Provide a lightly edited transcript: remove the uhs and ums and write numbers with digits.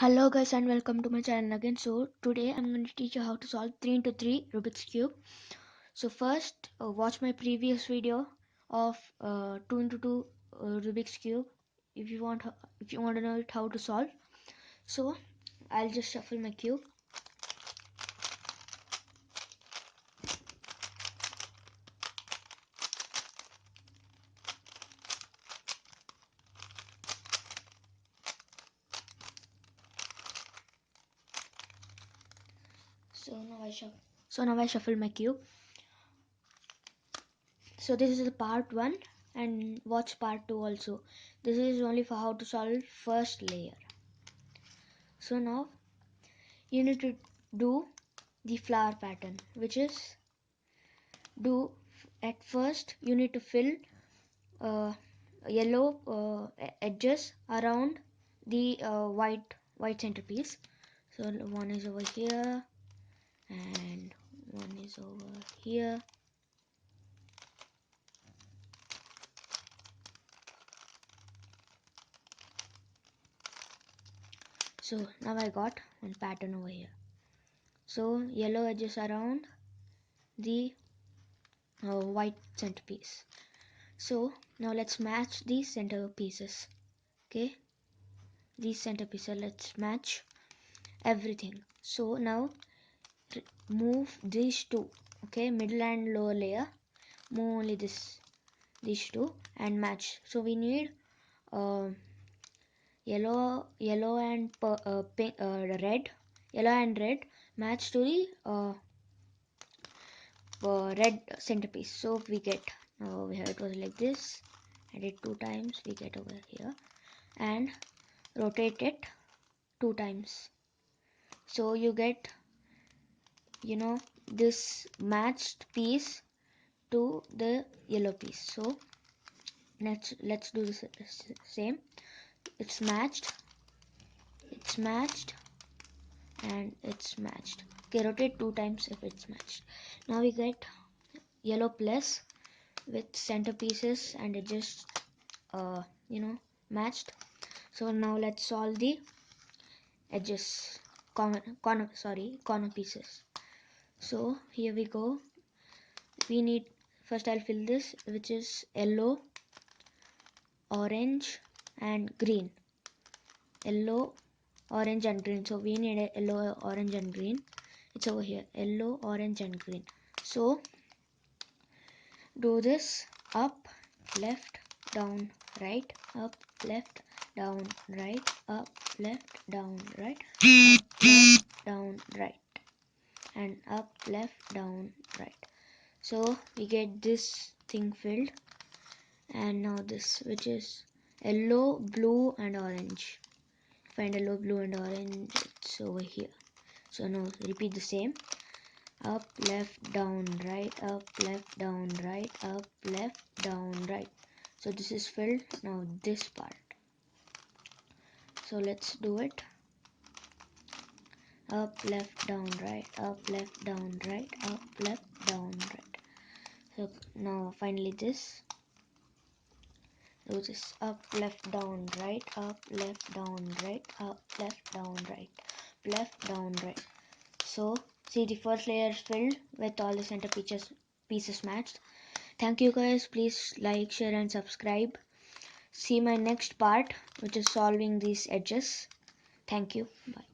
Hello guys and welcome to my channel again. So today I'm going to teach you how to solve 3 into 3 Rubik's Cube. So first watch my previous video of 2 into 2 Rubik's Cube if you want to know it how to solve. So I'll just shuffle my cube. So now I shuffle my cube. So this is the part 1 and watch part 2 also. This is only for how to solve first layer. So now you need to do the flower pattern, which is at first you need to fill uh, yellow edges around the white centerpiece. So one is over here and one is over here. So now I got one pattern over here. So yellow edges around the white centerpiece. So now let's match these center pieces. Okay, these center pieces, let's match everything. So now move these two, okay, middle and lower layer, move only these two and match. So we need uh, yellow and pink, red, yellow and red match to the red centerpiece. So we get over here it was like this, add it 2 times, we get over here and rotate it 2 times. So you get this matched piece to the yellow piece. So let's do the same. It's matched, and it's matched. Okay, rotate 2 times if it's matched. Now we get yellow plus with center pieces and it just matched. So now let's solve the edges, corner pieces. So here we go. We need, first I'll fill this, which is yellow, orange and green. Yellow, orange and green. So we need a yellow, orange and green. It's over here, yellow, orange and green. So do this up, left, down, right, up, left, down, right, up, left, down, right, up, left, down, right, and up, left, down, right. So we get this thing filled. And now this, which is yellow, blue and orange. Find yellow, blue and orange, it's over here. So now repeat the same. Up, left, down, right, up, left, down, right, up, left, down, right. So this is filled. Now this part. So let's do it. Up, left, down, right, up, left, down, right, up, left, down, right. So now finally this. Do this up, left, down, right, up, left, down, right, up, left, down, right, left, down, right. So see, the first layer is filled with all the center pieces matched. Thank you guys. Please like, share and subscribe. See my next part, which is solving these edges. Thank you. Bye.